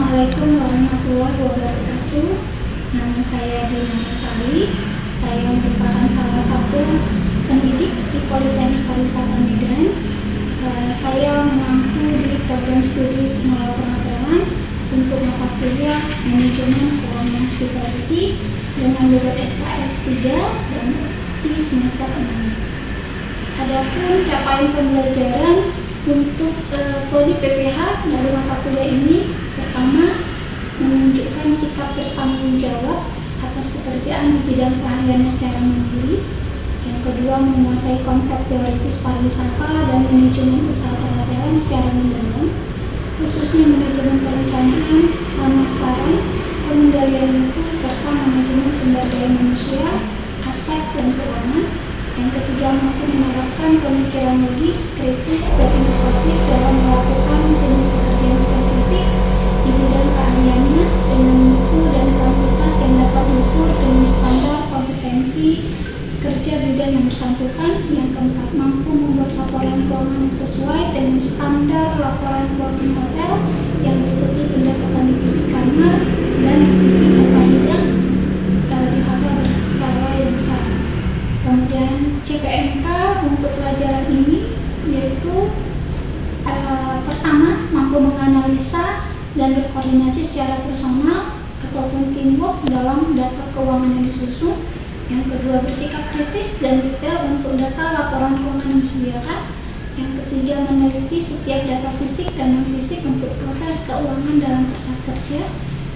Assalamualaikum warahmatullahi wabarakatuh. Nama saya Dina Sari. Saya merupakan salah satu pendidik di Politeknik Pariwisata Medan. Saya mengampu di program studi pengelola perhotelan untuk mata kuliah manajemen keuangan hospitality dengan bobot SKS 3 dan di semester 6. Adapun capaian pembelajaran untuk prodi PPH dari mata kuliah ini, pertama, menunjukkan sikap bertanggung jawab atas pekerjaan di bidang keahliannya secara mandiri. Yang kedua, menguasai konsep teoritis pariwisata dan manajemen usaha perhotelan secara mendalam, khususnya manajemen perencanaan, pemasaran, pengendalian mutu, serta manajemen sumber daya manusia, aset, dan keuangan. Yang ketiga, mampu menerapkan pemikiran logis, kritis, dan inovatif dalam melakukan jenis pekerjaan spesifik di bidang keahliannya dengan mutu dan kuantitas yang dapat diukur dengan standar kompetensi kerja bidang yang bersangkutan. Yang keempat, mampu membuat laporan keuangan yang sesuai dengan standar laporan keuangan hotel yang meliputi pendapatan divisi kamar dan divisi upah bidang di hotel berskala yang besar. Kemudian CPNK untuk pelajaran ini yaitu pertama, mampu menganalisa dan berkoordinasi secara personal ataupun teamwork dalam data keuangan yang disusun. Yang kedua, bersikap kritis dan detail untuk data laporan keuangan yang disediakan. Yang ketiga, meneliti setiap data fisik dan non-fisik untuk proses keuangan dalam kertas kerja.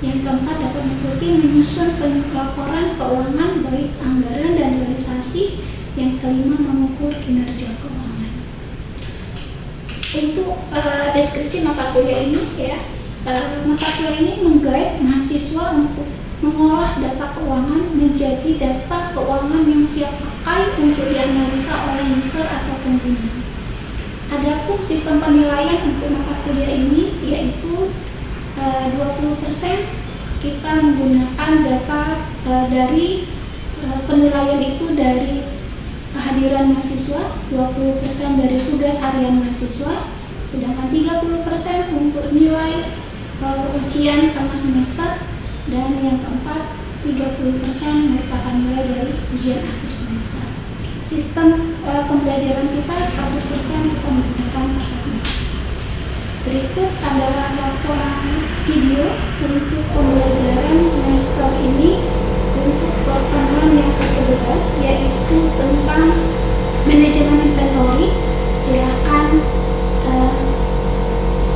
Yang keempat, dapat mengikuti menyusun laporan keuangan baik anggaran dan realisasi. Yang kelima, mengukur kinerja keuangan. Untuk deskripsi mata kuliah ini mata kuliah ini mengguide mahasiswa untuk mengolah data keuangan menjadi data keuangan yang siap pakai untuk dianalisa oleh user atau pengguna. Adapun sistem penilaian untuk mata kuliah ini yaitu 20% kita menggunakan data dari penilaian itu dari kehadiran mahasiswa, 20% dari tugas harian mahasiswa, sedangkan 30% untuk nilai ujian tengah semester, dan yang keempat 30% merupakan nilai dari ujian akhir semester. Sistem pembelajaran kita 100% kita menggunakan tatap muka. Berikut adalah laporan video untuk pembelajaran semester ini untuk pertemuan yang ke-11 yaitu tentang manajemen inventory. Silakan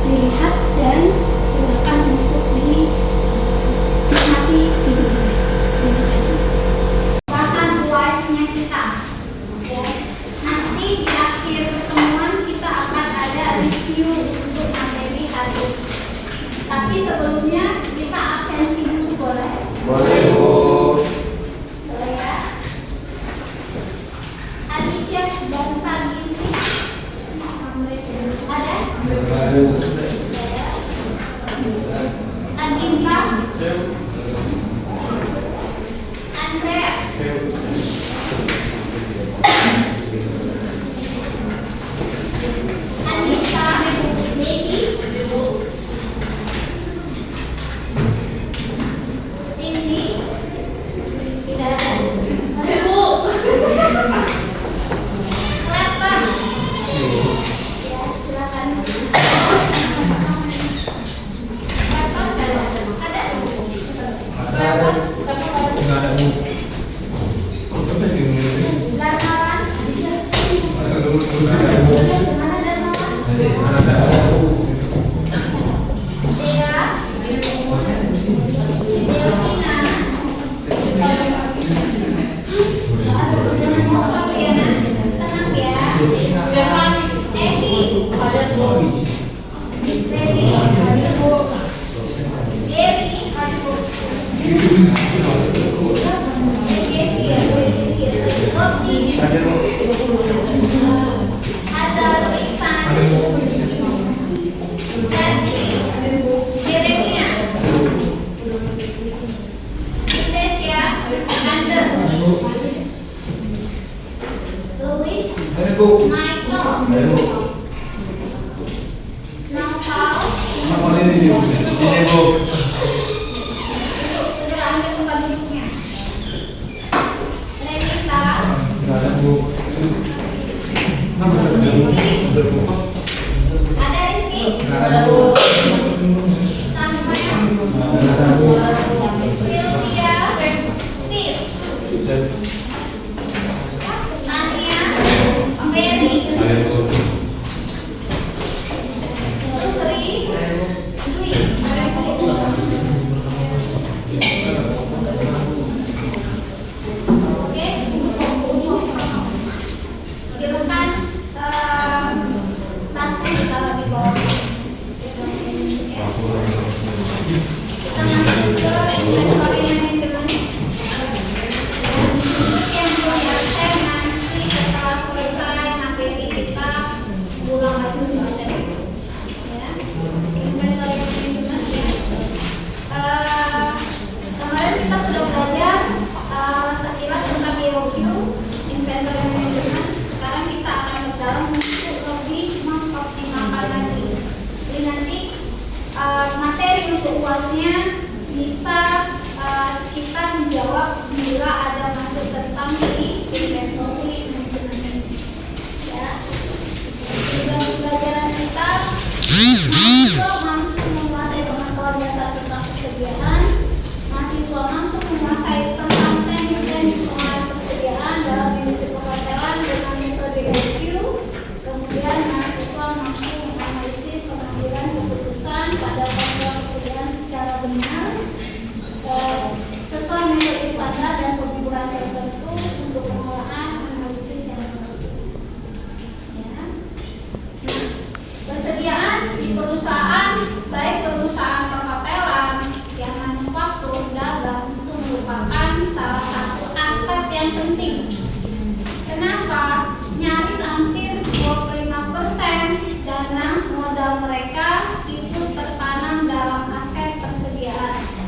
dilihat dan silakan untuk dinikmati videonya. Terima kasih. Bahkan luasnya kita. Nanti di akhir pertemuan kita akan ada review untuk materi hari ini. Tapi sebelumnya kita absensi dulu, boleh? Boleh, Bu. Boleh ya? Alicia dan Kak Ginti ada? Adinka, Andreas, Anissa, Devi, Cindy, tidak ada. Clara, ya silakan. luasnya bisa kita menjawab bila ada masuk tentang di inventory manajemen. Ya, dalam pembelajaran kita mahasiswa mampu menguasai pengetahuan dasar tentang persediaan, mahasiswa mampu menguasai tentang teknik-teknik pengelolaan persediaan dalam industri perhotelan dengan metode IQ. Kemudian mahasiswa mampu menganalisis pengambilan keputusan pada program persediaan secara benar sesuai metode standar dan pengumpulan tertentu untuk pengolahan analisis yang baik. Ya. Nah, persediaan di perusahaan, baik perusahaan perhotelan, yang manufaktur, dagang, itu merupakan salah satu aset yang penting. Kenapa? Nyaris hampir 25% dana modal mereka itu tertanam dalam aset persediaan.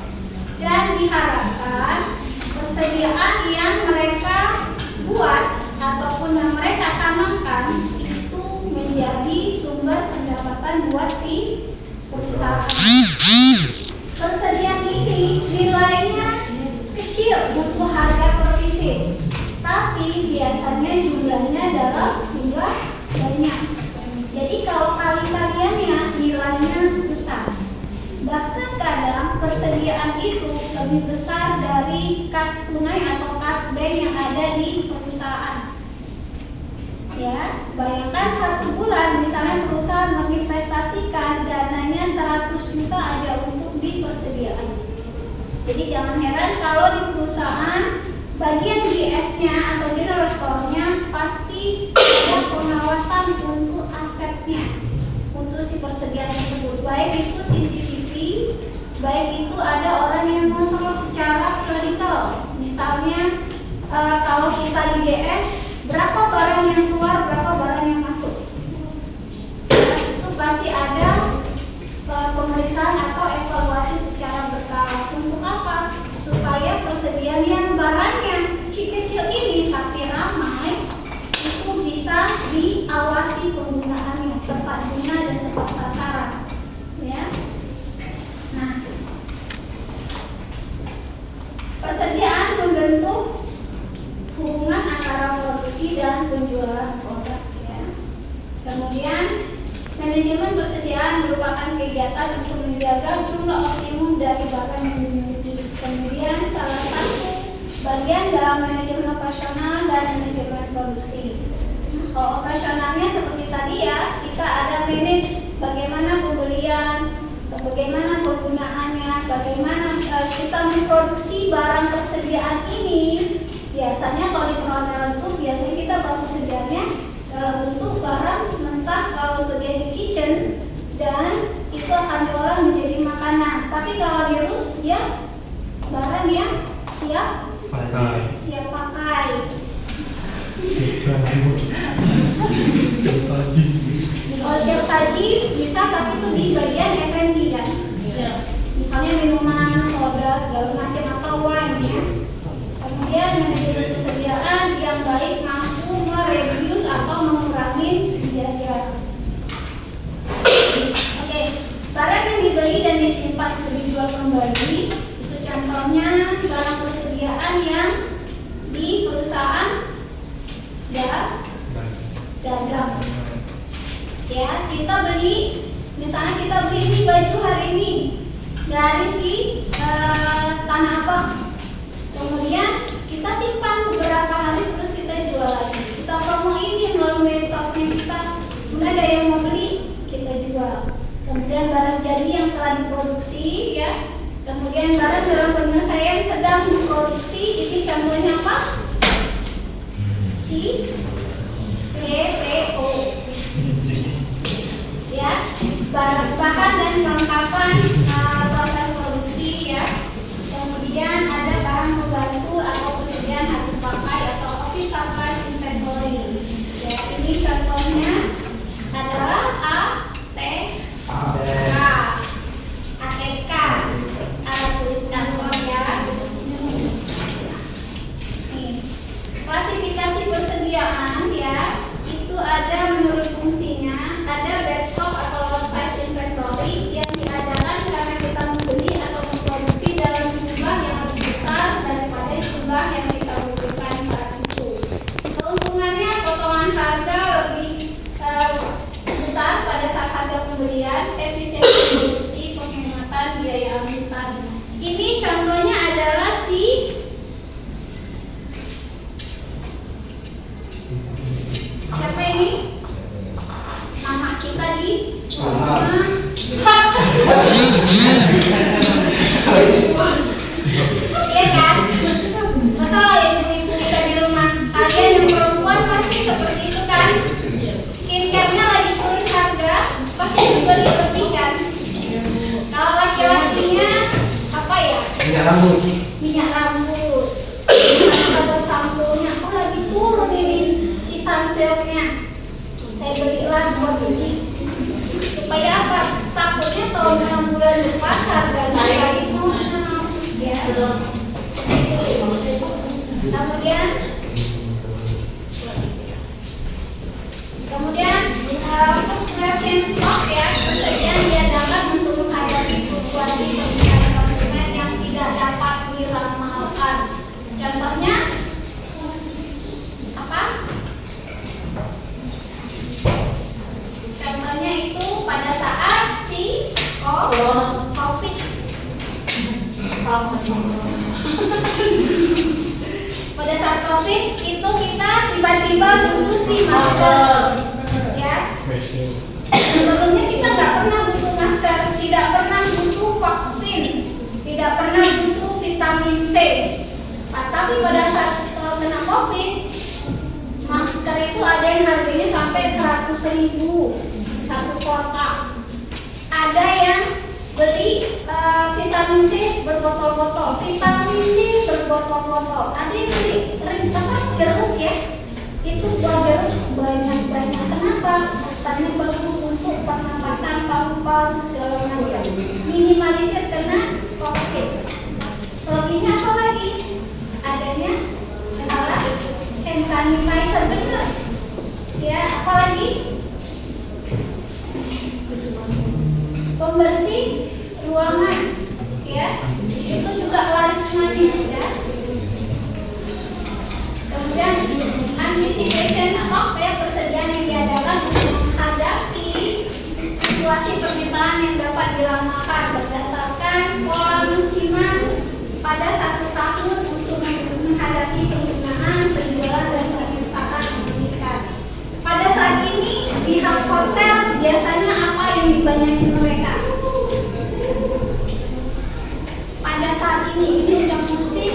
Dan diharapkan persediaan yang mereka buat ataupun yang mereka tanamkan itu menjadi sumber pendapatan buat si perusahaan. Persediaan ini nilainya kecil, butuh harga per pieces, tapi biasanya jumlahnya adalah jumlah banyak. Jadi kalau kali-kaliannya nilainya besar. Bahkan kadang persediaan itu lebih besar dari kas tunai atau kas bank yang ada di perusahaan. Ya, bayangkan 1 bulan misalnya perusahaan menginvestasikan dananya 100 juta aja untuk di persediaan. Jadi jangan heran kalau di perusahaan bagian GS-nya atau general store-nya pasti ada pengawasan untuk asetnya, untuk si persediaan tersebut, baik itu CCTV, baik itu ada orang yang kontrol secara klinikal. Misalnya kalau kita di GS, berapa barang yang keluar, berapa barang yang masuk, itu pasti ada pemeriksaan atau evaluasi secara berkala. Untuk apa? Supaya persediaan yang barangnya kecil-kecil ini tapi ramai itu bisa diawasi penggunaannya, tepat guna dan tepat sasaran. Ya. Nah, persediaan membentuk hubungan antara produksi dan penjualan produk. Ya. Kemudian manajemen persediaan merupakan kegiatan untuk menjaga jumlah optimum dari barang yang dimiliki. Kemudian salah satu bagian dalam manajemen operasional dan manajemen produksi. Kalau operasionalnya seperti tadi ya, kita ada manage bagaimana pembelian, bagaimana penggunaannya, bagaimana kita memproduksi barang persediaan ini. Biasanya kalau di perhotelan itu biasanya kita barang persediaannya bentuk barang mentah kalau untuk dia di kitchen dan itu akan diolah menjadi makanan. Tapi kalau di rooms dia barang yang siap pakai. Kalau siap saji bisa, tapi itu di bagian F&B kan. Misalnya minuman, soda, segala macam atau wine ya. Kemudian manajemen persediaan yang baik mampu mereduce atau mengurangi biaya. Oke, barang yang dibeli dan disimpan untuk dijual kembali itu contohnya barang persediaan yang di perusahaan dagang. Ya, kita beli, misalnya kita beli ini baju hari ini dari si Tanah Abang. Kemudian kita simpan beberapa hari terus kita jual lagi. Kita promo ini melalui medsosnya kita. Kemudian ada yang mau beli, kita jual. Kemudian barang jadi yang telah diproduksi ya. Kemudian barang dalam penyelesaian sedang diproduksi. Ini contohnya apa? CPO. Ya, bahan dan kelengkapan proses produksi ya. Kemudian ada barang pembantu atau persediaan habis pakai atau office supplies inventory. Ya, ini contohnya adalah ATK, alat tulis kantor ya. Nih, klasifikasi persediaan ya, itu ada menurut fungsinya, ada batch stock atau lot size inventory yang diadakan rambut. Minyak rambut. Atau sampulnya, aku lagi turun ini si sunsilknya. Saya belilah 2 biji. Supaya apa? Takutnya tahun bulan depan harganya lagi ya. Kemudian present stock ya, persediaan diadakan untuk menghadapi fluktuasi permintaan konsumen yang tidak dapat diramalkan. Contohnya apa? Contohnya itu pada saat si COVID. Pada saat COVID itu kita tiba-tiba butuh si masker, ya. Sebelumnya kita nggak pernah butuh masker, tidak pernah butuh vaksin, tidak pernah butuh vitamin C. Nah, tapi pada saat kena COVID, masker itu ada yang harganya sampai 100.000 satu kotak. Ada yang beli vitamin C berbotol-botol, vitamin D berbotol-botol. Ada yang beli jeruk ya, itu buah jeruk banyak-banyak. Kenapa? Katanya bagus untuk pernapasan, paru-paru segala macam. Minimalisir kena COVID. Selebihnya apa lagi? Adanya alat hand sanitizer, benar? Ya, apa lagi? Pembersih ruangan, ya, itu juga laris manis ya. Kemudian anticipation stock ya, persediaan yang diadakan untuk menghadapi situasi permintaan yang dapat diramalkan berdasarkan pola musiman pada 1 tahun untuk menghadapi penggunaan, penjualan dan permintaan meningkat. Pada saat ini pihak hotel biasanya apa yang dibanyakin mereka? Pada saat ini udah musim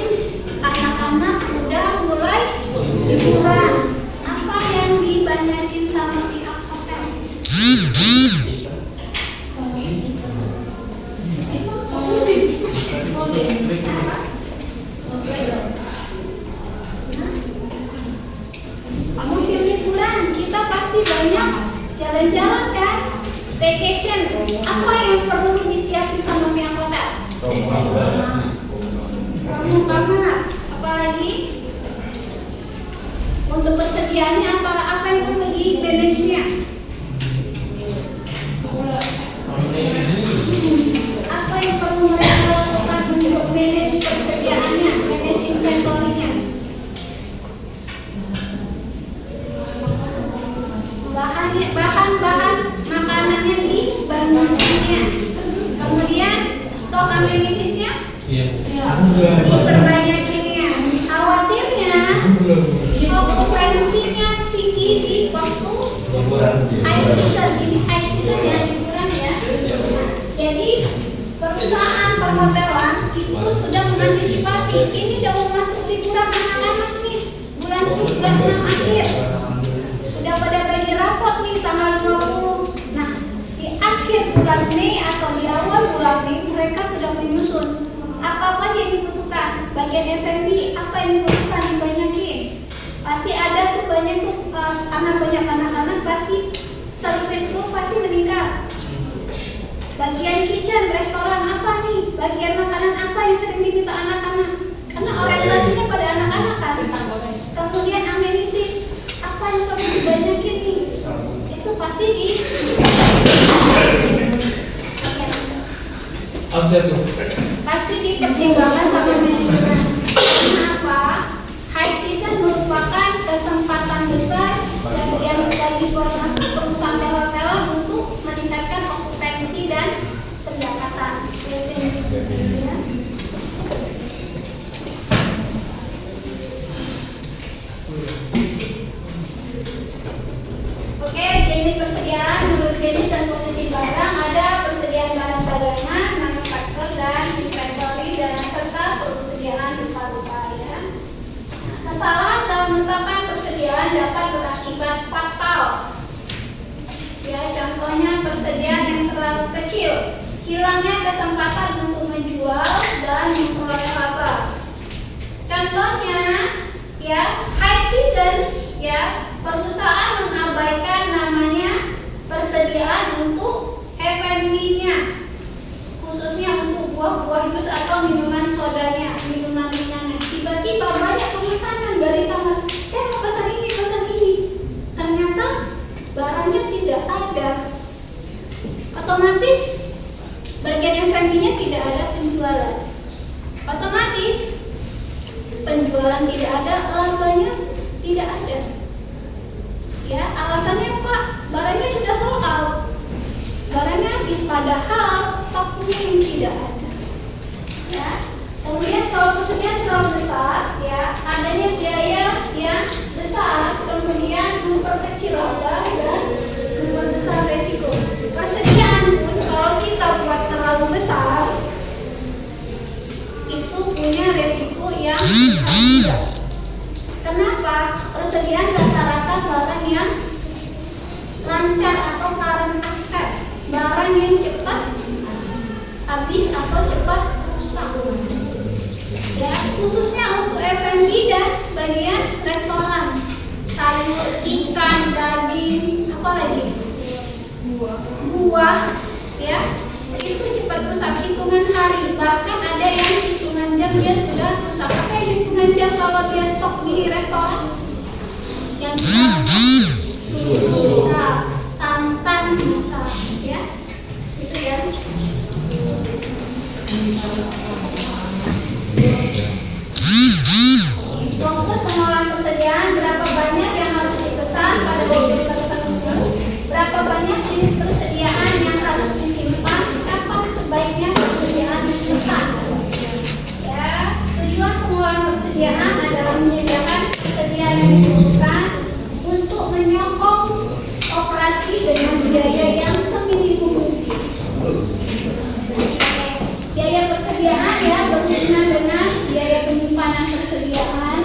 anak-anak sudah mulai liburan. Apa yang dibanyakin sama pihak hotel? Musim liburan kita pasti banyak jalan-jalan kan, staycation. Apa yang perlu disiapin sama pihak hotel? Promo kamar. Apalagi untuk persediaannya apa yang perlu di manage-nya? Apa yang perlu mereka lakukan untuk manage persediaannya, manage inventory-nya? Bahan-bahan makanannya di bangunannya. Kemudian stok amenities-nya diperbanyakinnya. Khawatirnya okupansinya tinggi di waktu high season. Ini high season ya, liburan ya. Jadi perusahaan perhotelan itu sudah mengantisipasi ini udah mau masuk liburan anak-anak nih, bulan 6 akhir. Udah pada bagi rapot nih tanggal 20. Nah, di akhir bulan Mei atau di awal bulan Mei mereka sudah menyusun apa-apa yang dibutuhkan. Bagian F&B apa yang dibutuhkan dibanyakin. Pasti ada tuh banyak tuh karena banyak anak-anak pasti service room pasti meningkat. Bagian kitchen, restoran apa nih? Bagian makanan apa yang sering diminta anak-anak? Karena orientasinya pada anak-anak kan. Kemudian amenities apa yang perlu dibanyakin nih? Itu pasti pasti dipertimbangkan sama manajemen. Kenapa? High season merupakan kesempatan besar yang bagi perusahaan perhotelan untuk meningkatkan okupansi dan pendapatan. Oke, jenis persediaan menurut jenis dan posisi barang ada persediaan barang dagangan, manufaktur dan inventory dan serta persediaan rupa-rupa ya. Kesalahan dalam menetapkan persediaan dapat berakibat fatal. Ya, contohnya persediaan yang terlalu kecil, hilangnya kesempatan untuk menjual dan memperoleh ya high season, ya perusahaan mengabaikan namanya persediaan untuk F&B-nya, khususnya untuk buah-buah jus atau minuman sodanya, minuman ringannya. Tiba-tiba banyak pemesanan dari kamar, saya mau pesan ini, ternyata barangnya tidak ada. Otomatis bagian F&B-nya tidak ada penjualan. Otomatis penjualan tidak ada, lambanya tidak ada. Ya, alasannya Pak, barangnya sudah sold out, barangnya habis, padahal stoknya yang tidak ada. Ya, kemudian kalau persediaan terlalu besar, ya adanya biaya yang besar, kemudian memperkecil laba dan memperbesar resiko. Persediaan pun kalau kita buat terlalu besar, itu punya resiko yang besar. Kenapa? Persediaan rata-rata barang yang lancar atau current asset, barang yang cepat habis atau cepat rusak. Ya, khususnya untuk F&B dan bagian restoran, sayur, ikan, daging, apa lagi? Buah, ya itu cepat rusak hitungan hari, bahkan ada yang hitungan jam dia sudah rusak. Apa yang hitungan jam kalau dia stok di restoran? Yang susu bisa, santan bisa, ya itu ya. Fokus pengolahan persediaan, berapa banyak yang harus dipesan pada waktu tertentu, berapa banyak jenis persediaan yang harus disimpan, kapan sebaiknya persediaan dipesan. Ya, tujuan pengolahan persediaan adalah menyediakan persediaan yang dibutuhkan untuk menyokong operasi dengan biaya yang seminimum mungkin. Biaya persediaan ya berhubungan dengan biaya penyimpanan persediaan,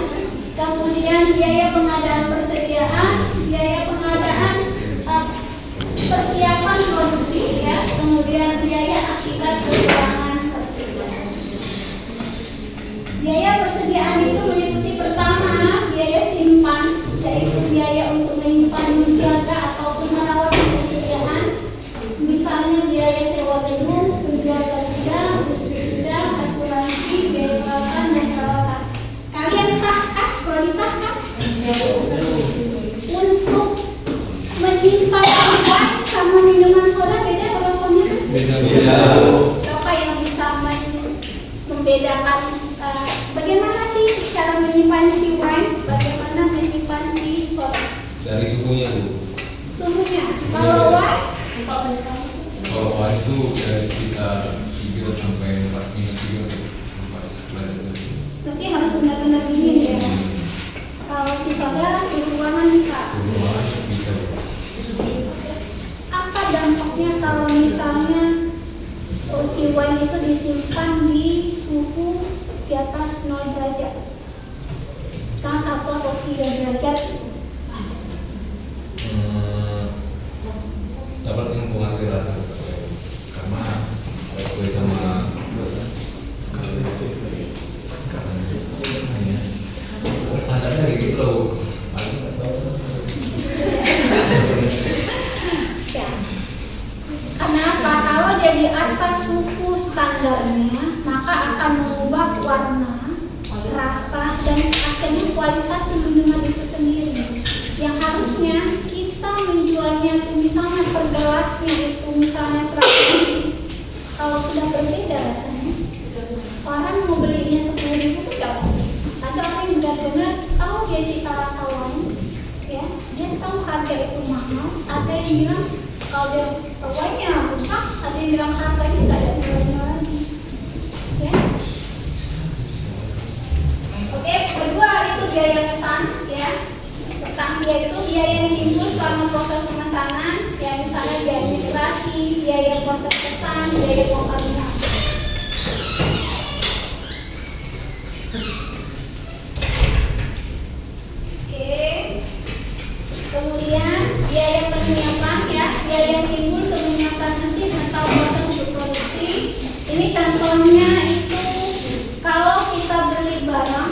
kemudian biaya pengadaan persediaan, biaya pengadaan persiapan produksi, ya, kemudian biaya akibat kekurangan persediaan. Biaya persediaan itu meliputi pertama biaya simpan, yaitu biaya untuk menyimpan, menjaga ataupun merawat persediaan, misalnya biaya sewa gedung, penjualan gudang, listrik gudang, asuransi, biaya perawatan dan perawatan. Kalian tahkah, proditas untuk menyimpan wine sama minuman soda beda berlakunya? Beda. Siapa yang bisa membedakan bagaimana sih cara menyimpan si wine, bagaimana menyimpan si soda? Dari suhunya Bu. Suhunya. Kalau wine? Kalau wine itu dari sekitar 3 sampai 4 minus 3. Berarti harus benar-benar dingin ya. Kalau si soda suhu ruangan bisa. Suhu ruangan bisa. Apa dampaknya kalau misalnya si wine itu disimpan di suhu di atas 0 derajat? Misalnya 1 atau 3 derajat. Dapat mempengaruhi rasa karena sesuai sama standarnya kayak gitu loh. Ya. Kenapa? Kalau dia di atas suhu standarnya, maka akan mengubah warna, rasa, dan akhirnya kualitas si minuman itu sendiri. Yang harusnya kita menjualnya itu misalnya per gelasnya itu misalnya 100.000, kalau sudah berbeda rasanya, orang mau belinya 10.000 itu gak mungkin. Ada orang yang benar-benar tahu dia cita rasa wine, ya, dia tahu harga itu mahal. Ada yang bilang kalau dia wine-nya rusak, ada yang bilang harganya gak ada nilainya lagi, ya. Oke, kedua itu biaya pesan, ya. Pertama yaitu biaya yang timbul selama proses pemesanan, ya, misalnya biaya administrasi, biaya proses pesan, biaya bongkar muat. Oke. Kemudian biaya penyiapan, ya, biaya yang timbul penyiapan mesin atau proses untuk produksi. Ini contohnya itu kalau kita beli barang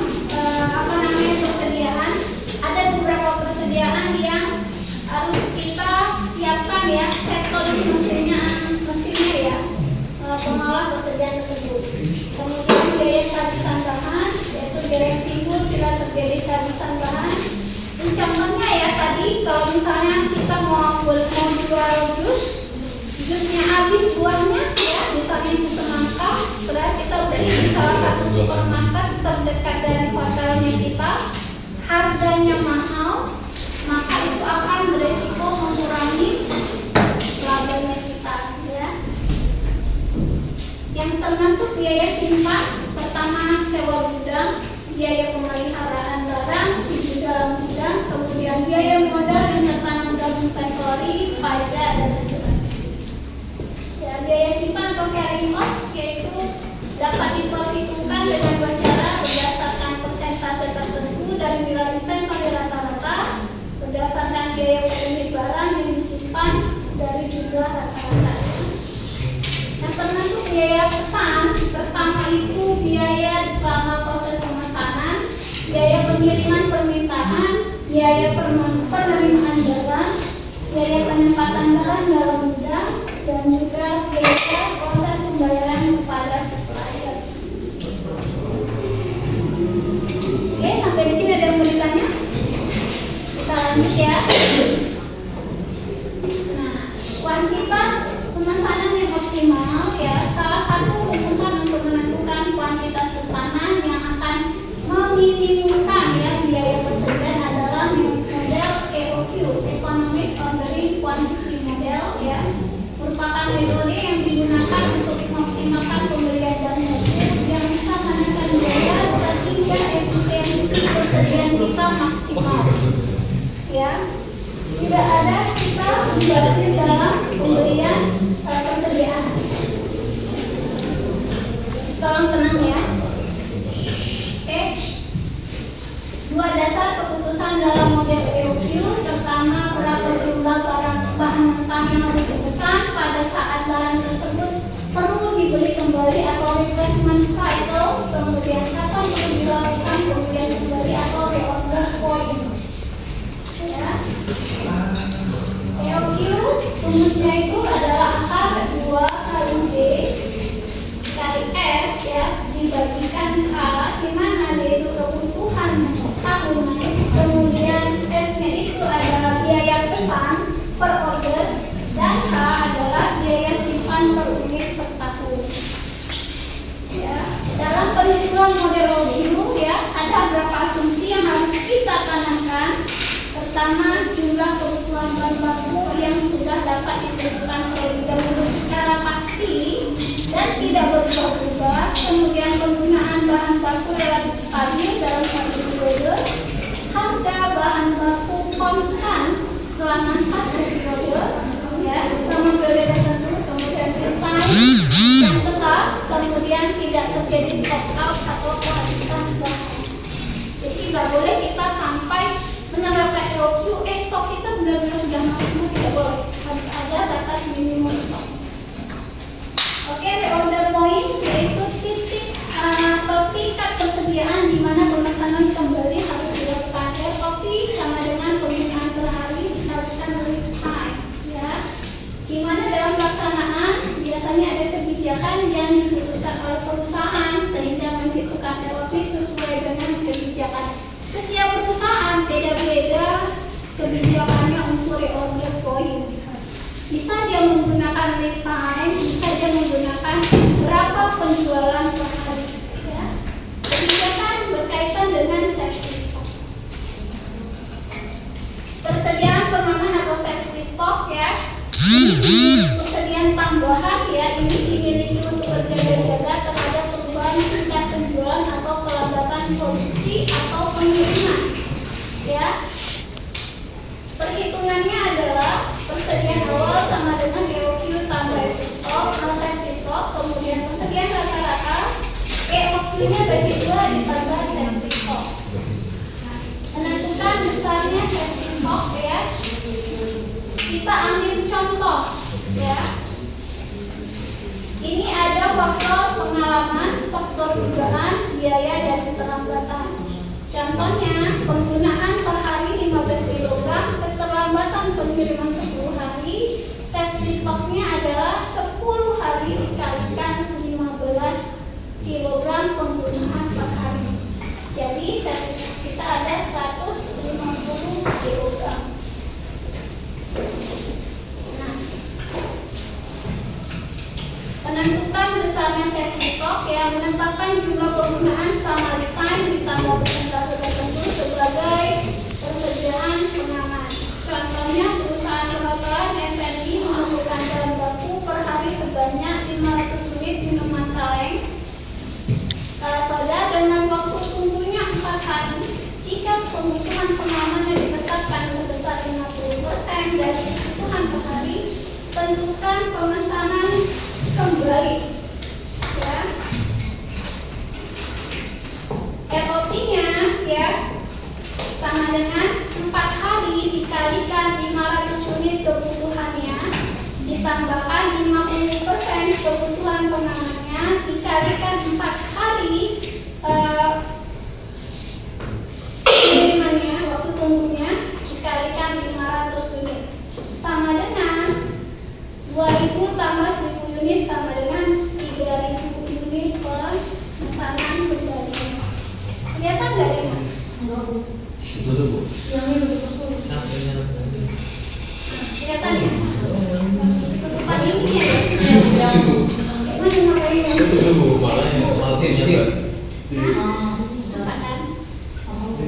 persediaan jusnya habis buahnya ya, misalnya jus semangka, berarti kita beli di salah satu supermarket terdekat dari hotelnya kita, harganya mahal, maka itu akan beresiko mengurangi labanya kita ya. Yang termasuk biaya simpan, pertama sewa gudang, biaya pemeliharaan barang di dalam gudang, kemudian biaya modal dengan tanam dalam inventory, pajak dan asuransi. Ya, biaya simpan atau carrying cost yaitu dapat diperhitungkan dengan dua cara berdasarkan persentase tertentu dari nilai inventory rata-rata berdasarkan biaya per unit barang yang disimpan dari jumlah rata-rata. Yang termasuk biaya pesan, pertama itu biaya selama proses pemesanan, biaya pengiriman permintaan, biaya penerimaan barang, biaya penempatan barang dalam gudang, dan juga biaya proses pembayaran kepada supplier. Oke, sampai di sini ada yang mau ditanya? Bisa lanjut ya. Nah, kuantitas pemesanan yang optimal ya, salah satu rumusan untuk menentukan kuantitas pesanan yang akan meminimumkan ya biaya persediaan adalah model EOQ, Economic Ordering Quantity Model ya, merupakan metode yang digunakan untuk mengoptimalkan pembelian dan mutu yang bisa menekan biaya sehingga efisiensi persediaan kita maksimal ya. Tidak ada kita berhasil dalam pembelian persediaan. Tolong tenang ya. Oke. Dua dasar keputusan dalam model EOQ, pertama berapa jumlah barang bahan mentah yang harus dipesan pada saat barang tersebut perlu dibeli kembali atau replacement cycle, kemudian kapan perlu dilakukan pembelian kembali atau reorder point. Ya. EOQ rumusnya itu adalah angka 2 kali D kali S ya dibagikan K, di mana D itu kebutuhan tahunan, kemudian S-nya itu adalah biaya pesan per order, dan K adalah biaya simpan per unit per tahun. Ya, dalam penyusunan model EOQ ya ada beberapa asumsi yang harus kita tanamkan. Pertama, jumlah kebutuhan bahan baku yang sudah dapat ditentukan terlebih dahulu secara pasti dan tidak berubah-ubah. Kemudian penggunaan bahan baku relatif stabil dalam satu periode. Harga bahan baku konstan selama satu periode, ya, selama periode tertentu. Kemudian time yang tetap. Kemudian tidak terjadi stock out atau kehabisan bahan. Jadi tidak boleh kita sampai menerapkan EOQ, stok kita benar-benar sudah mampu, tidak boleh, harus ada batas minimum stok. Oke, reorder point yaitu titik atau tingkat persediaan di mana pemesanan kembali harus dilakukan. ROP sama dengan penggunaan per hari dilakukan lead time ya. Di mana dalam pelaksanaan biasanya ada kebijakan yang diputuskan oleh perusahaan sehingga menentukan ROP sesuai dengan kebijakan. Setiap perusahaan beda-beda kebijakannya untuk reorder point. Bisa dia menggunakan lead time, bisa dia menggunakan berapa penjualan per hari. Ya. Kebijakan berkaitan dengan safety stock. Persediaan pengaman atau safety stock ya. Persediaan tambahan ya, ini dimiliki untuk berjaga-jaga terhadap perubahan tingkat penjualan atau pelambatan produksi atau pengiriman ya. Perhitungannya adalah persediaan awal sama dengan EOQ tambah safety stock, kemudian persediaan rata-rata EOQ-nya bagi 2 ditambah safety stock. Menentukan besarnya safety stock ya. Kita ambil contoh ya. Ini ada faktor pengalaman, faktor dugaan, biaya, dan keterlambatan. Contohnya, penggunaan per hari 15 kg, keterlambatan pengiriman 10 hari, safety stock-nya adalah 10 hari dikalikan 15 kg penggunaan per hari. Jadi, safety stock kita ada 150 kg. Nah, kebutuhan pengaman yang ditetapkan sebesar 50% dari kebutuhan per hari, tentukan pemesanan kembali. Ya. ROP-nya ya sama dengan 4 hari dikalikan 500 unit kebutuhannya ditambahkan 50% kebutuhan pengamannya dikalikan 4 hari pengirimannya, waktu tunggunya dikalikan 500 unit sama dengan 2000 tambah 1000 unit sama dengan 3000 unit pemesanan kembali. Kelihatan nggak ya? Betul Bu. Yang ini betul. Kelihatan ya? Tutupan ini ya? Mana ngapain ya? Itu Bu, malah yang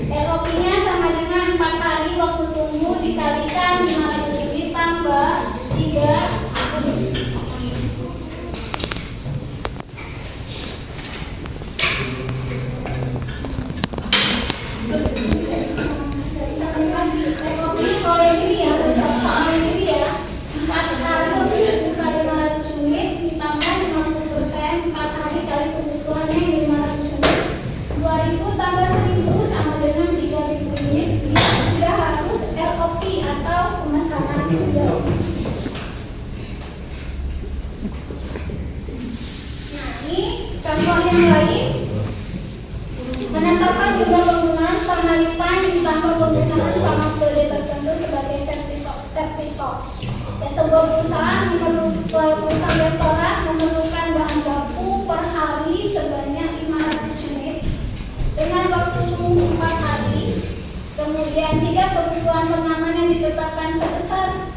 ROP-nya sama dengan 4 hari waktu tunggu dikalikan 500 unit tambah 3. ROP-nya kalau yang ini ya, soal ini ya 4 hari waktu dikali 500 unit ditambah 50%, 4 hari kali kebutuhannya 500 unit 2000 tambah 1000 sama dengan 3000 unit. Dia sudah harus ROP atau pemesanan kembali. Nah, ini contoh yang lain. Menetapkan jumlah penggunaan sama lifetime ditambah penggunaan sama periode tertentu sebagai safety stock. Ya, sebuah perusahaan restoran memerlukan bahan baku per hari sebanyak 500 unit dengan waktu tunggu 4 hari. Kemudian jika kebutuhan pengamanan ditetapkan sebesar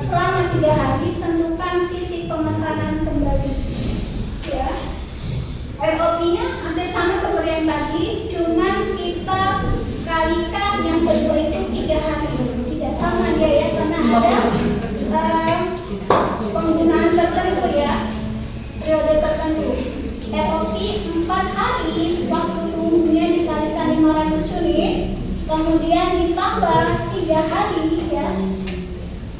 selama 3 hari, tentukan titik pemesanan kembali. Ya. ROP-nya hampir sama seperti yang tadi, cuman kita kalikan yang kedua itu 3 hari. Tidak sama dia ya, karena ada penggunaan tertentu ya, periode tertentu. ROP 4 hari, waktu tunggunya dikalikan 500 unit, kemudian ditambah 3 hari ya,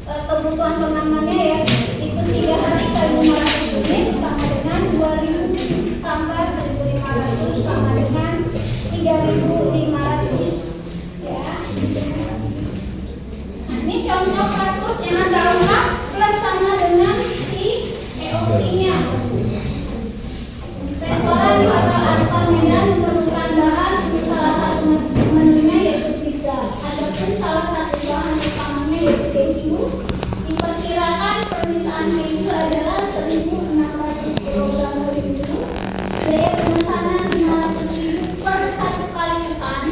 kebutuhan pengamannya ya, itu 3 hari kali 500 unit sama dengan 2000 tambah 1500 sama dengan 3500 ya. Nah, ini contoh kasus yang darurat plus sama dengan si EOP-nya. Restoran di Hotel Aston Medan memerlukan bahan untuk salah satu menunya yaitu pizza. Adapun salah satu bahan utamanya yaitu keju. Diperkirakan permintaan keju adalah 1.600 kg per minggu. Biaya pemesanan 500.000 per 1 kali pesan.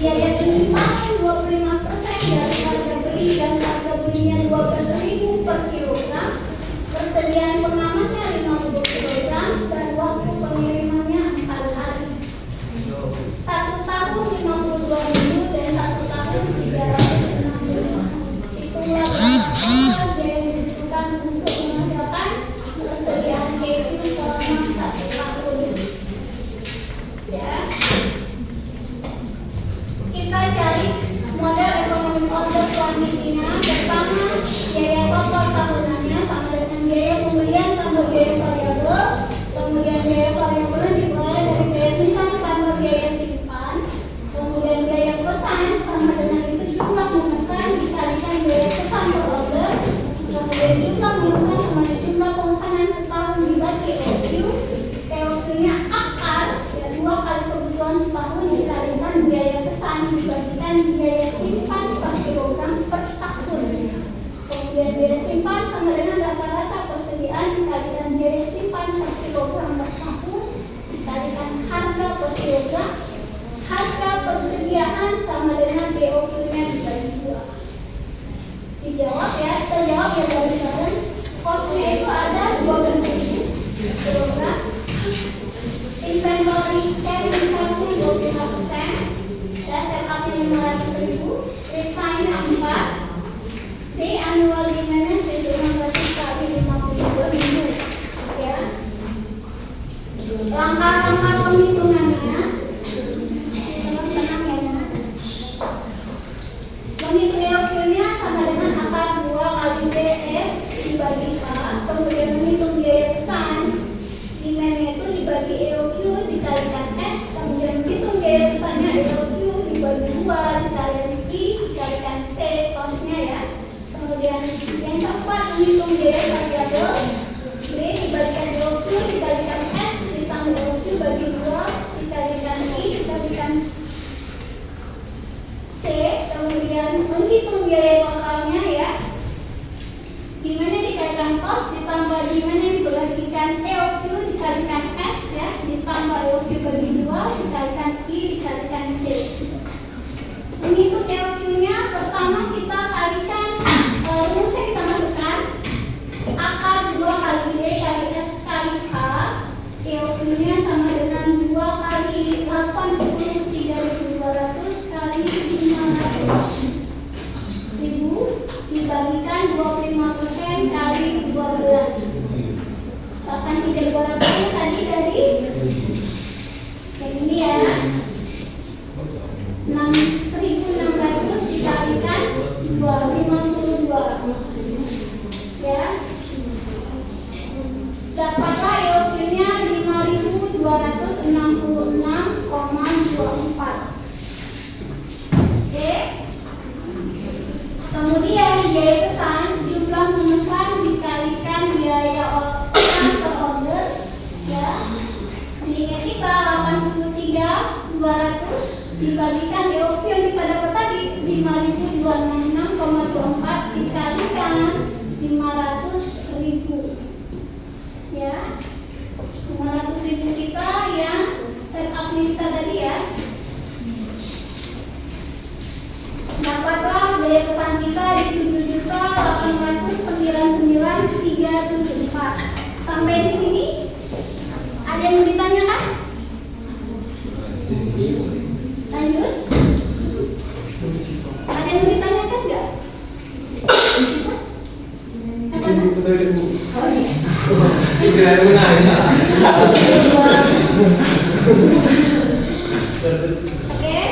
Biaya penyimpanan 25% dari harga beli dan harga belinya 12.000 per kilogram. Persediaan pengamannya 50 kg dan waktu pengirimannya 4 hari. 1 tahun 52 minggu dan 1 tahun 365. Itulah biaya yang dibutuhkan untuk mengerjakan persediaan keju selama 1 tahun. Ya. Kita cari model ekonomi order selanjutnya. Pertama, biaya total tahunannya sama dengan biaya pembelian tambah biaya variabel. Kemudian biaya variabel diperoleh dari biaya pesan tambah biaya simpan. Kemudian biaya pesan sama dengan itu jumlah pemesan dikalikan biaya pesan per order. Kemudian jumlah pemesan sama dengan jumlah pemesanan setahun dibagi ROQ. ROQ-nya akar ya, 2 kali kebutuhan setahun dikalikan biaya pesan dibagikan biaya simpan per kilogram per tahun. Kemudian biaya simpan sama dengan rata-rata persediaan dikalikan biaya simpan per kilogram per tahun dikalikan harga per kilogram. Harga persediaan sama dengan BOQ-nya dibagi 2. Dijawab ya, terjawab ya bareng-bareng. Cost-nya itu ada 12.000 kilogram. Inventory carrying cost-nya 25%. Dasar up-nya 500.000. Return-nya 4. Di annual demand-nya 1.600 kali 52 minggu. Ya. Langkah-langkah penghitungannya teman-teman bagi EOQ dikalikan S, kemudian hitung biaya pesannya EOQ dibagi 2 dikalikan Q dikalikan C kosnya ya. Kemudian yang keempat menghitung biaya variabel B dibalikan EOQ dikalikan S ditambah EOQ bagi 2 dikalikan I dikalikan C, kemudian menghitung biaya totalnya ya, dimana dikalikan kos ditambah dimana dibagikan EOQ dikalikan S ya, ditambah EOQ bagi 2 dikalikan I dikalikan C. Menghitung EOQ nya pertama kita kalikan rumusnya kita masukkan akar 2 kali B kali S kali K. EOQ nya sama dengan 2 kali 83.200 kali 500.000 dibagikan 25% kali 12. Bahkan 3.200 nya tadi dari yang ini ya, 6.600 dikalikan 252 ya, dapatlah EOQ nya 5.266,24. Oke. Kemudian biaya pesan, jumlah pemesan dikalikan biaya per order ya. Diingat kita 83.200 dibagikan EOQ yang kita dapat tadi 5.266,24 dikalikan 500.000 ya. 500.000 kita yang setupnya kita tadi ya. Dapatlah biaya pesan kita di 7.899.374. Sampai di sini ada yang mau ditanyakan? Lanjut. Ada yang mau ditanyakan nggak? Bisa? Oh iya. Oke.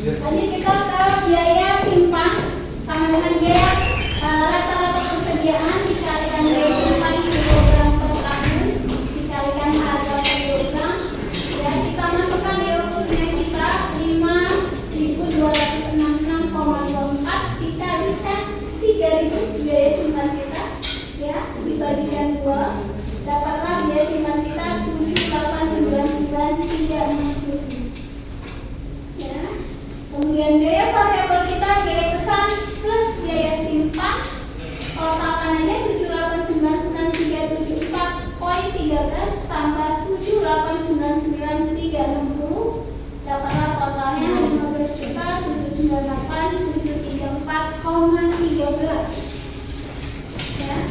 Lanjut kita ke biaya simpan sama dengan biaya rata-rata persediaan dikalikan biaya simpan kilogram per tahun dikalikan harga per kilogram ya, kita masukkan EOQ-nya kita 5.266,24 dikalikan 3.000 biaya simpan kita ya, dibagikan 2 dapatlah biaya simpan kita 7.899.360 ya. Kemudian biaya variabel kita biaya pesan plus biaya simpan totalkan aja 7.899.374,13 tambah 7.899.360 dapatlah totalnya 15.798.734,13 ya.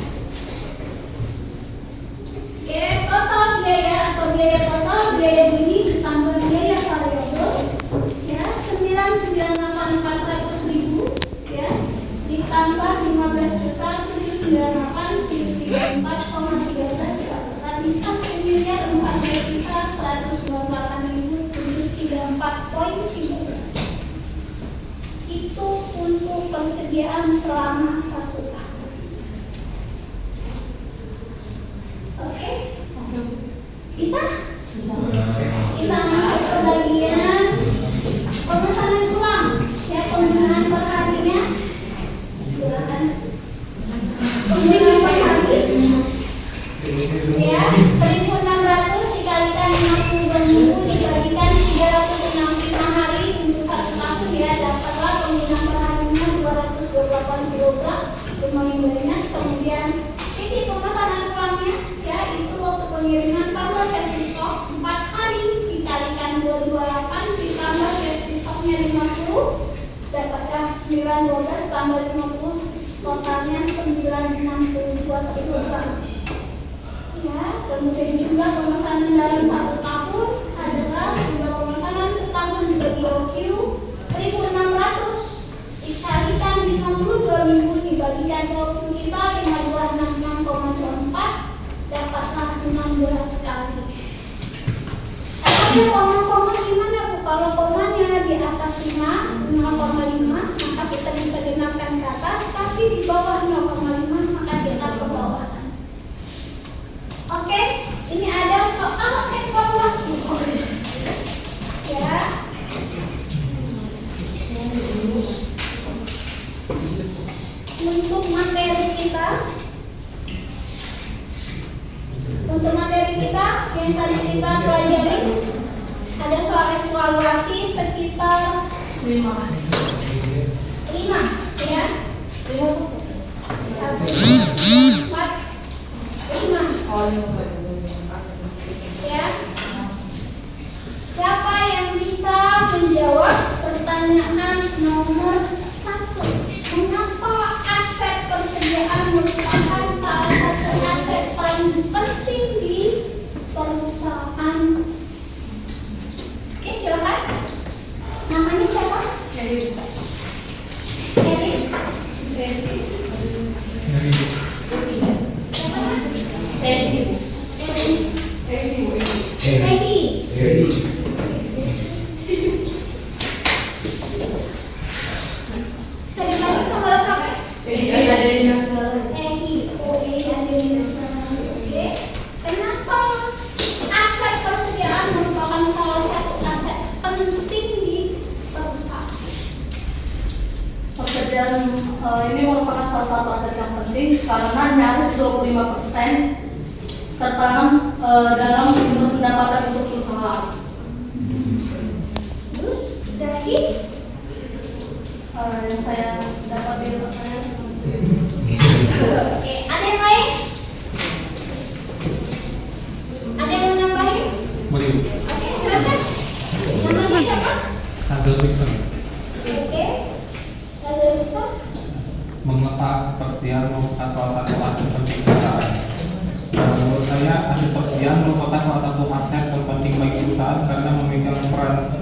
Oke, total biaya atau biaya total biaya beli ditambah biaya variabel ya 998.400.000 ya, ditambah 15.798.334,13 dapatlah bisa 1.428.734,13. Itu untuk persediaan selama 1 tahun. Oke? Bisa? Bisa. Kita masuk ke bagian pemesanan ulang ya, penggunaan per harinya. Silakan. Penggunaan per hari ya 1.600 dikalikan 52 minggu dibagikan 365 hari untuk 1 tahun ya, dapatlah penggunaan per harinya 228 kg lumayan banyak. Kemudian titik pemesanan ulangnya ya, itu waktu pengiriman tambah service stok 4 hari dikalikan 228 ditambah service stoknya 50 dapatlah 912 tambah 50 totalnya 962 kg ya. Kemudian jumlah pemesanan dalam 1 tahun adalah jumlah pemesanan setahun dibagi EOQ 1.600 dikalikan 52 minggu dibagikan EOQ kita 5266,24 dapatlah 16 kali. Ada koma-koma gimana Bu? Kalau komanya di atas 5, 0,5 maka kita bisa genapkan ke atas, tapi di bawah 0,5 maka kita ke bawah. Oke, ini ada soal seksual yang tadi kita pelajari? Ada soal evaluasi sekitar 5 ya. 1, 2, 3, 4, 5. Ya. Siapa yang bisa menjawab pertanyaan nomor 1? Mengapa aset persediaan merupakan salah satu aset paling penting di perusahaan? Oke, silakan. Namanya siapa? Eri. Bisa dibalik sama lengkap ya? Oke. Kenapa aset persediaan merupakan salah satu aset penting di perusahaan? Pekerjaan ini merupakan salah satu aset yang penting karena nyaris 25% tertanam dalam sumber pendapatan untuk perusahaan. Terus dari Yang saya dapat dari pertanyaan. oke, ada yang lain? Ada yang mau nambahin? Mari. Oke, silakan. Namanya siapa? Hasil Dixon. Oke. Lalu bisa? Mengapa persediaan merupakan salah satu aset penting perusahaan? Menurut saya, aset persediaan merupakan salah satu aset terpenting bagi perusahaan karena memegang peran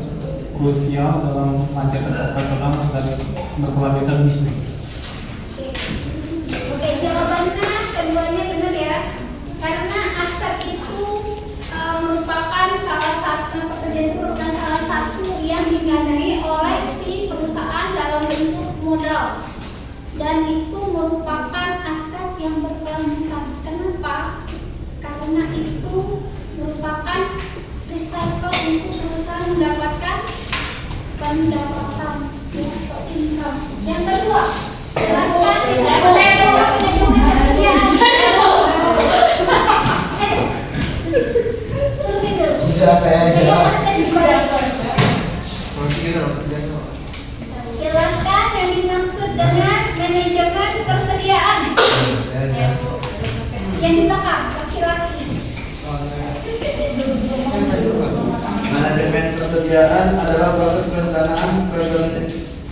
krusial dalam melancarkan operasional dan berkelanjutan bisnis. Oke, jawabannya keduanya benar ya. Karena aset itu merupakan salah satu persediaan itu merupakan salah satu yang didanai oleh si perusahaan dalam bentuk modal. Dan itu merupakan aset yang berkelanjutan. Kenapa? Karena itu merupakan recycle untuk perusahaan mendapatkan pendapatan atau income. Yang kedua, jelaskan jelaskan yang dimaksud dengan manajemen persediaan. Yang di belakang, laki-laki. Manajemen persediaan adalah proses perencanaan,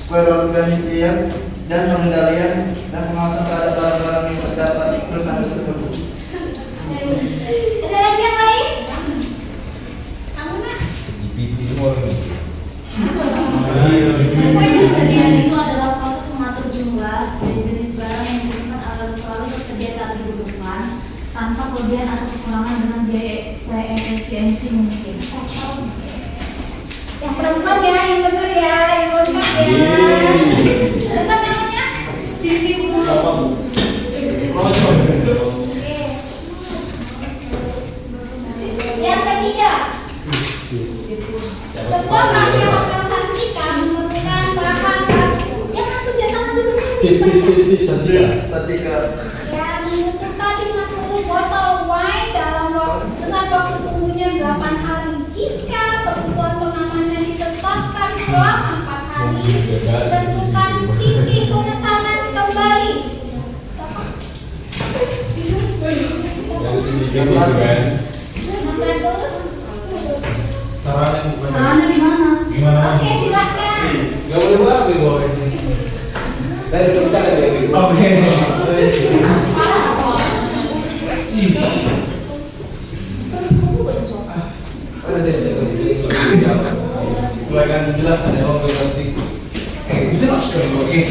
perorganisasian, dan pengendalian dan pengawasan terhadap barang-barang yang tercatat di perusahaan tersebut. Ada lagi yang lain? Kamu nak? Persediaan itu adalah proses mengatur jumlah dan jenis barang yang disimpan agar selalu tersedia saat dibutuhkan tanpa kelebihan atau kekurangan dengan biaya seefisiensi mungkin. Yang perempuan ya, yang benar ya, yang lengkap ya. Apa namanya? Siti Bu. Oke. Yang ketiga, sebuah material santika memerlukan bahan baku. Jangan punya tangan dulu. Satika. Ya, membutuhkan 50 botol wine dengan waktu tunggunya 8 hari. Jika kebutuhan pengamanan ditetapkan selama 4 hari, tentukan titik pemesanan kembali. Caranya di mana? Oke, silahkan. Gak boleh banget gue bawa ini. Tadi udah bercanda sih. Oke. Silakan jelaskan ya waktu nanti. Jelaskan oke.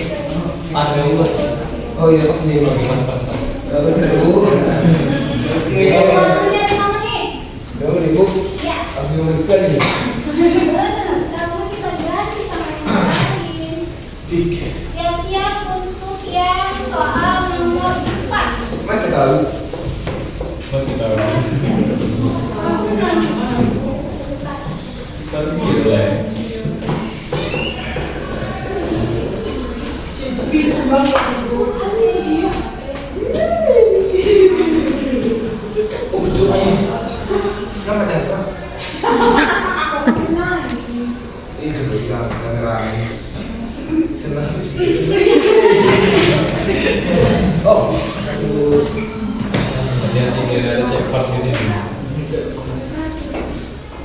Ada luas. Oh iya pas sendiri oke pas. Oke. Waktunya 5 menit. Udah ibu. Ya. Kasih nomor nih. Kamu kita ganti sama yang lain. Tiga. Siap-siap untuk yang soal nomor 4. Macam tahu. Macam tahu. Tapi gila. Oh, betul aja. Kenapa nggak nyangka. Itu bilang kamera ini. Senang habis. Oh, kasih. Dia tinggal ada cepat ini.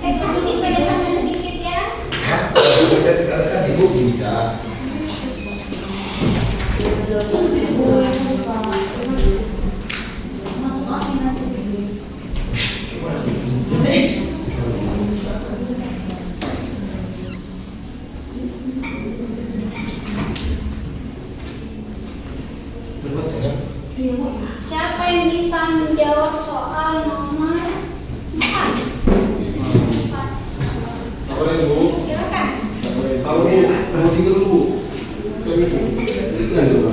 Sedikit pedesannya sedikit ya. Kan ibu bisa. Masuk angin nanti. Berbacanya. Siapa yang bisa menjawab soal nomor 4? Apa yang Bu? Silakan. Tahu nomor 3 dulu. Coba Ibu. Kan dulu.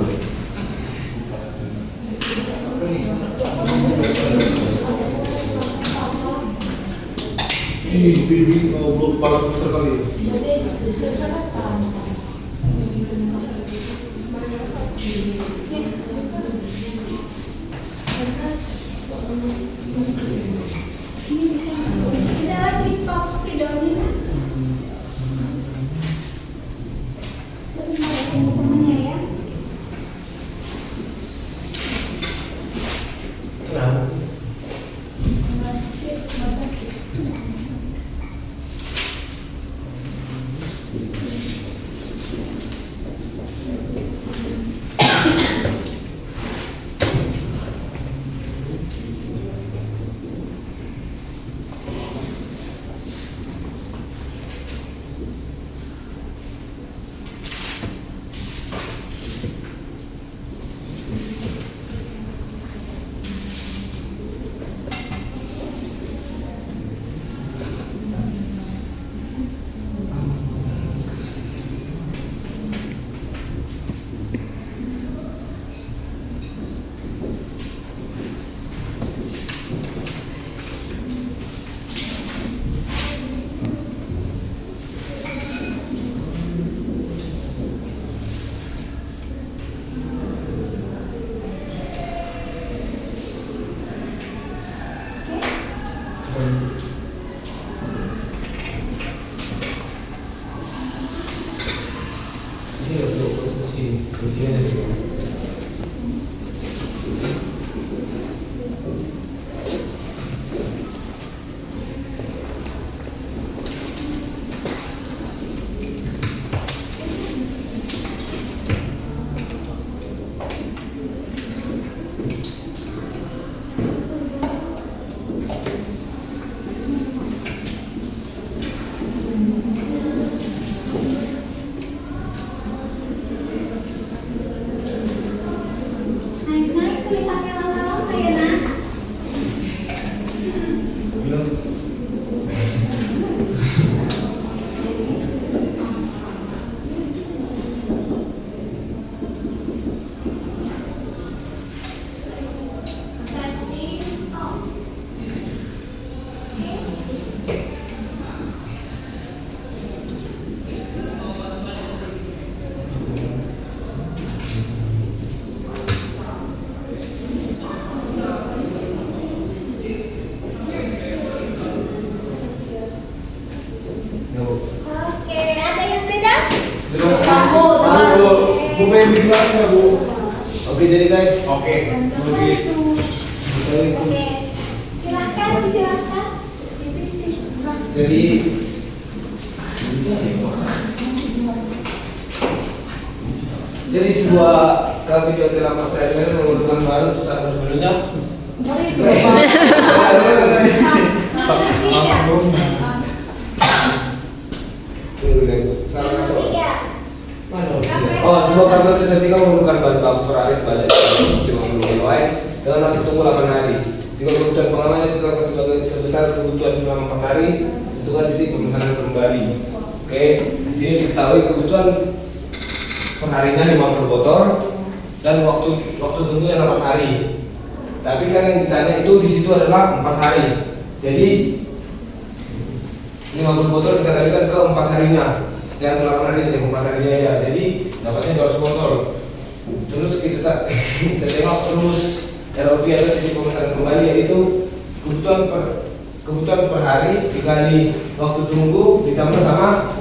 Bibi ngobrol kepala besar kali. Tidak lagi stop spidolnya. Sebentar ya teman-temannya ya. Ini untuk kursinya dari Naik-naik tulisannya lama-lama ya nak. Setting stop. Oke, ada yang beda? Jelaskan. Bu, Halo, Bu pengen dijelaskan nggak, Bu? Oke, jadi guys. Oke. Oke, silahkan dijelaskan. Jadi sebuah video telah material mengumpulkan baru untuk saat sebelumnya. Oh, sebuah kabel kecantikan memerlukan bahan baku per hari sebanyak 50 kilo dengan waktu tunggu 8 hari. Jika kebutuhan pengamannya ditetapkan sebagai sebesar kebutuhan selama 4 hari, tentukan titik pemesanan kembali. Oke, di sini diketahui kebutuhan perharinya 50 botol dan waktu tunggunya 8 hari. Tapi kan yang ditanya itu di situ adalah 4 hari. Jadi 50 botol kita kalikan ke 4 harinya. Jangan ke 8 hari, ke 4 harinya ya. Jadi dapatnya 200 botol. Terus kita tengok terus ROP atau titik pemesanan kembali, yaitu kebutuhan per kebutuhan per hari dikali waktu tunggu ditambah sama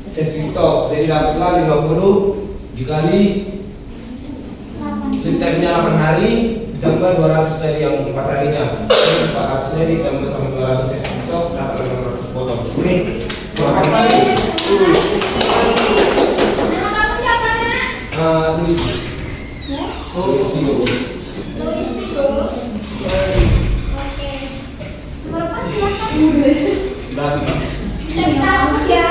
sesi stok, jadi dapatlah 50 dikali lead time-nya 8 hari ditambah 200 dari yang 4 harinya, 400 nya ditambah sama 200 sesi stok dapat 600 potong. Oke, terima kasih. Nama kamu siapa, Nak? Luis. Ya? Luis Pigo. Oke. Nomor 4 silakan. Bisa kita hapus ya?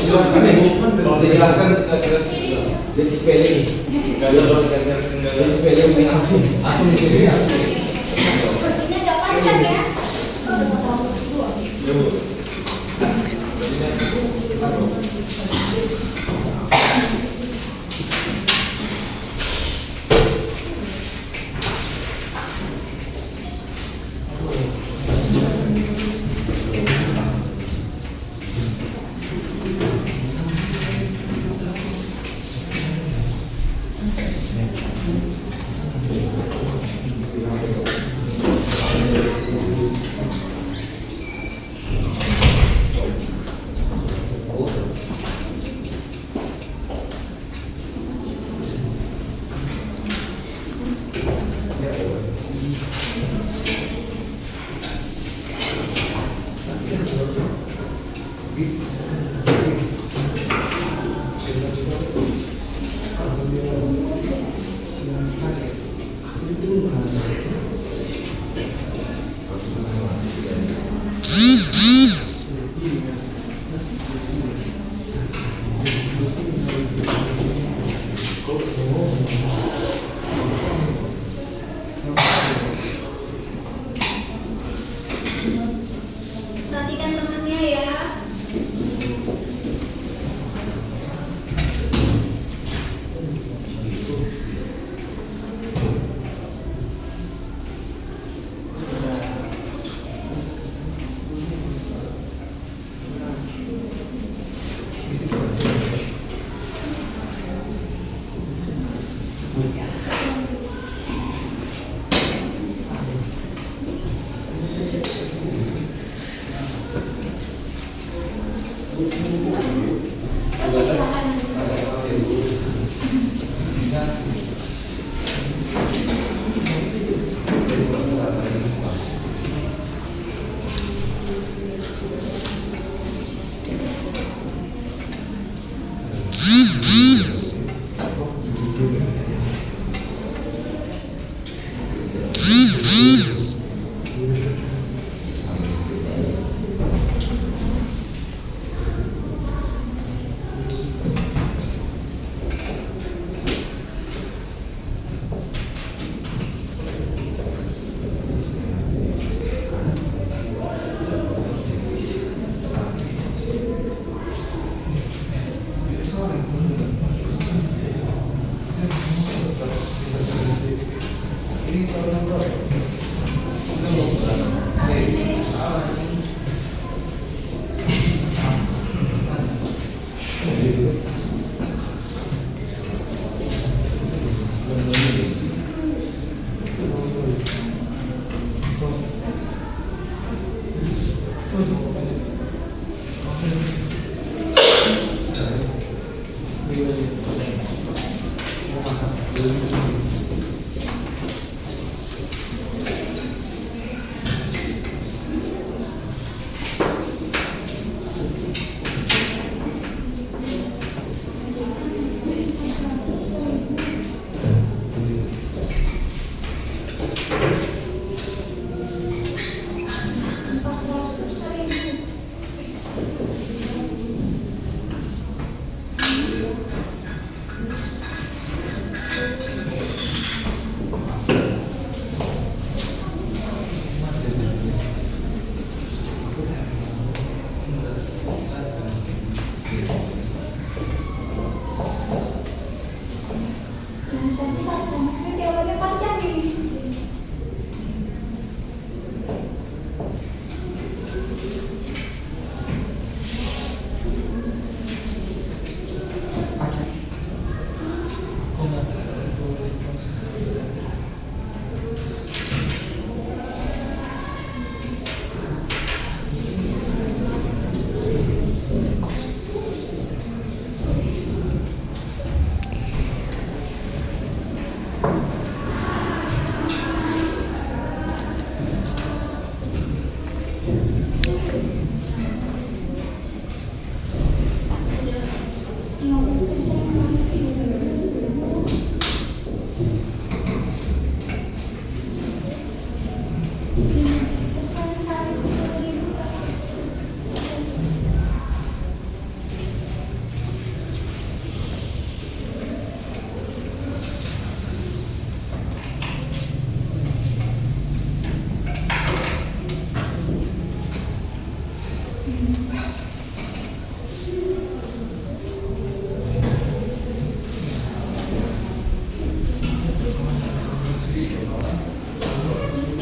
Jelaskan ya, jelaskan dari spelling. Dari spelling ini aku Ini agak panjang ya. Perhatikan temannya ya.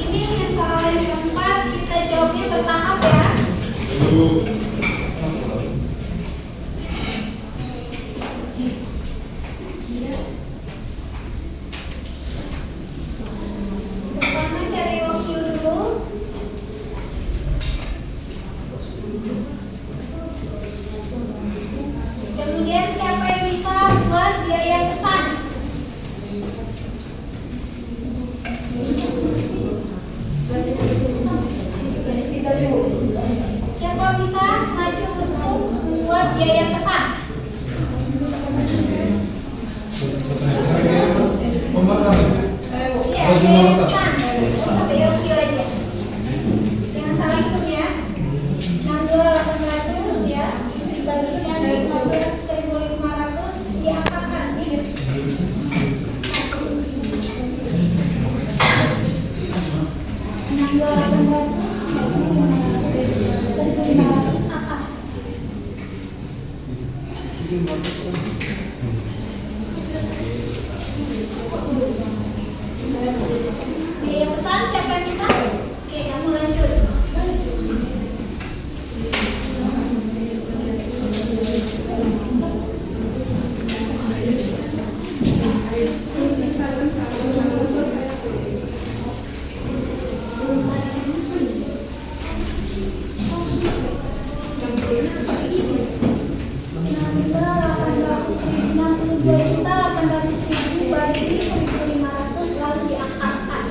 Ini yang soal yang keempat, kita jawabnya bertahap ya. Pertama cari waktu dulu. Kemudian siapa yang bisa buat biaya pesan? Siapa bisa maju untuk membuat biaya pesan? Iya, biaya pesan. Pakai Yoki aja. Jangan salah hitung ya. 62.800 ya. Dibagikan 1.500 diangkatkan. 1.500 atas. Biaya pesan siapa yang bisa? Oke, kamu lanjut. Bagi 1.500 lalu diangkatkan.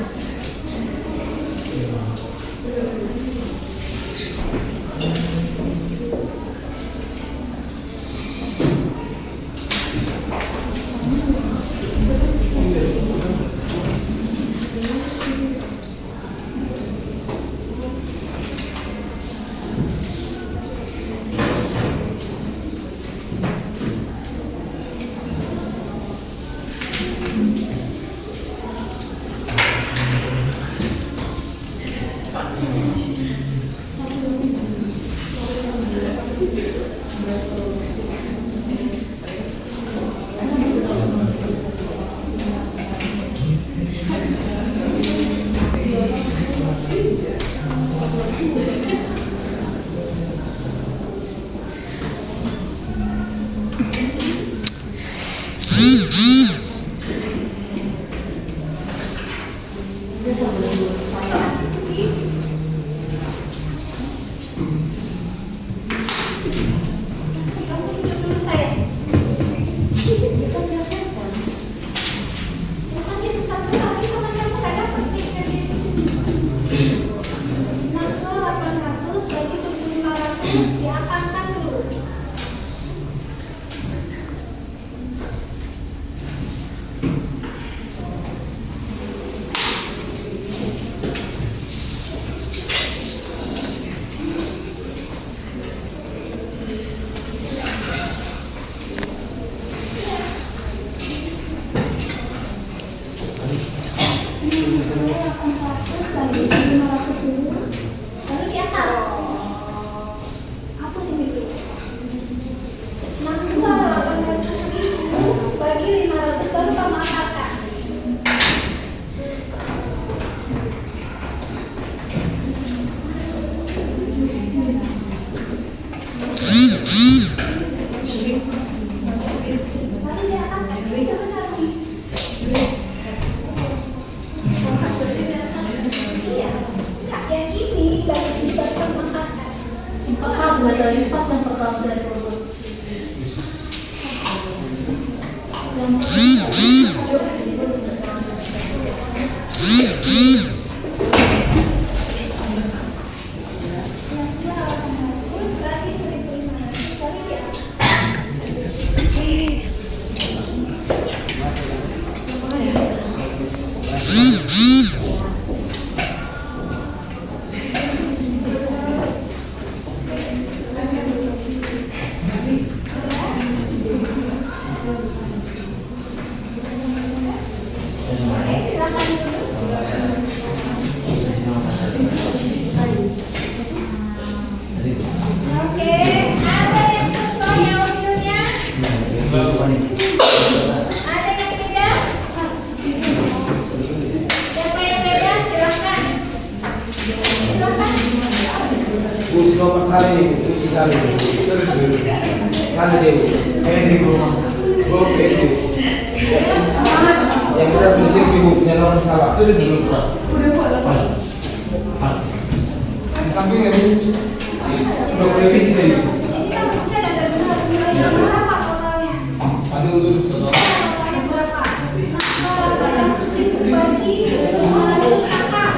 Diakankan dulu. Dari pas yang pertama dari urut. Oke, ada yang sesuai audionya? Ada yang beda? Siapa yang beda? Silakan. Silakan. Bu, nomor sekali nih, Bu. Kunci sekali. Sekali deh, Bu. Oke. Yang benar tulisin Bu, yang nomor salah. Di samping ya, Bu. Udah revisi tadi. Ini kan maksudnya ada nilainya berapa totalnya? Ada untuk sekolah. Totalnya berapa? Nah, 200.000 bagi 200 kakak.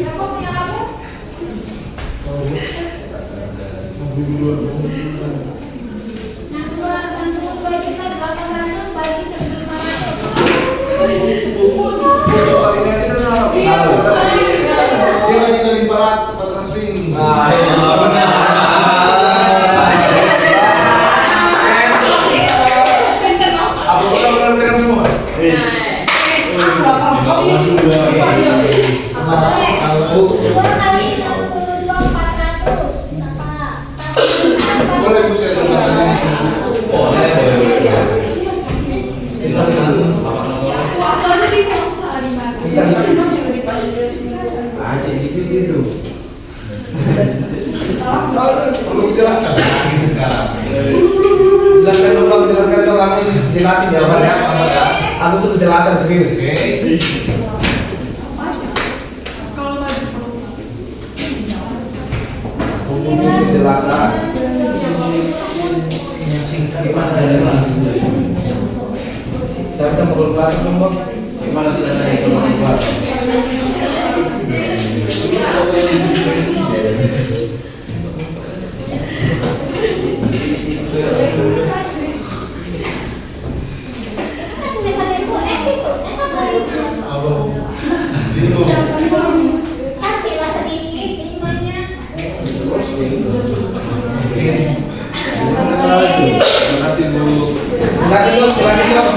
Berapa punya kamu? Nah, 2,800 bagi 1.500. Dia kan tinggal di barat, 400 ring. Nah, ini benar. Apa kita mengerjakan semua? Bu, 2 kali 62.400. Boleh Bu saya tanya di sini. Anjing itu. Perlu dijelaskan ini sekarang. Jelaskan dong, jelaskan dong, aku jelasin jawabannya. Aku tuh kejelasan serius. Kejelasan. Gimana caranya? Kita mau keluar dong, gimana caranya keluar? Cantiklah sedikit lingkungannya. Terima kasih Bu. Jelasin dong, jelasin dong.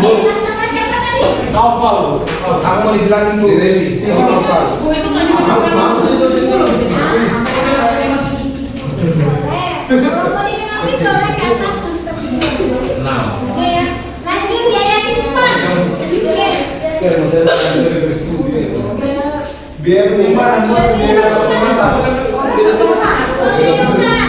Atas nama siapa tadi? Novel. Aku mau dijelasin Bu. Apa? Bu itu nggak dimakan. Boleh. Kalau mau ditanggapi boleh ke atas untuk. Oke ya. Lanjut biaya simpan. Oke. Oke, mau saya dari studio. Biaya penyimpanan buat biaya pemasaran. Biaya besar. Biaya besar.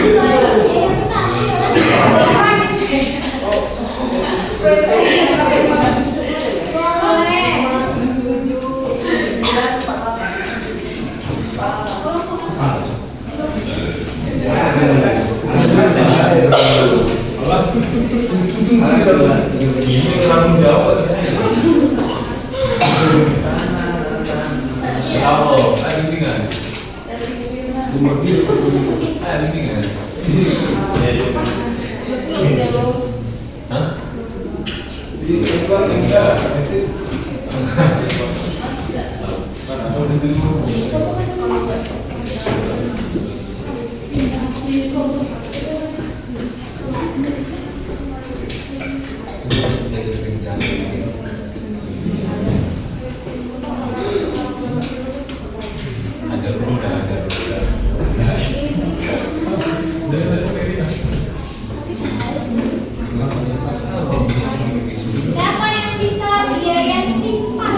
Ini tanggung jawab. Siapa yang bisa biaya simpan?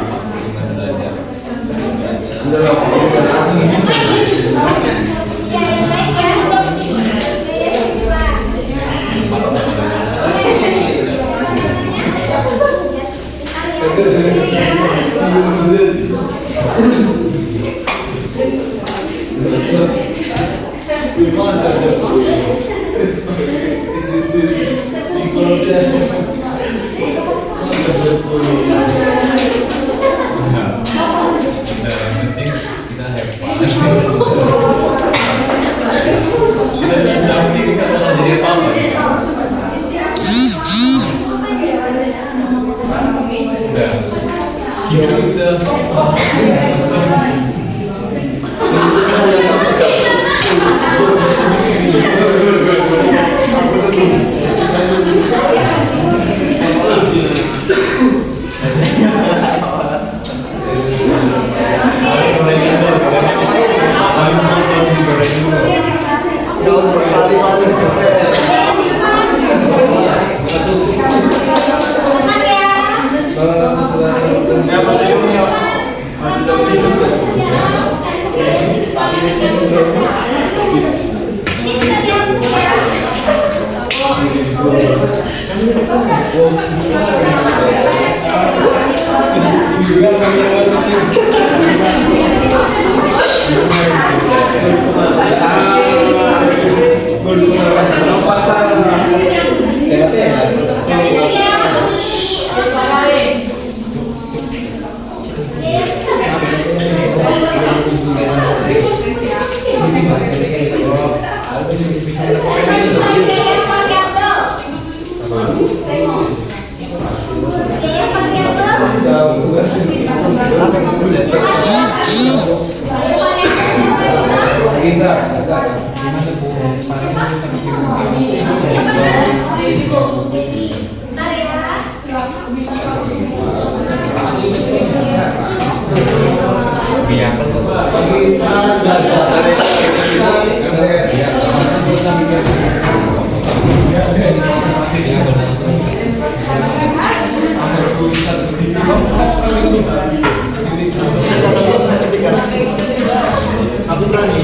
Udah lah, udah langsung ini. Ya, yang lain ya. Biaya simpan. Siapa sih ini? Masih Ini bisa dihapus ya. Yang ini ya. Aku berani.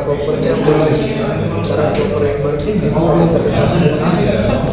Kopernya antara koper yang bersih dan koper yang bersih.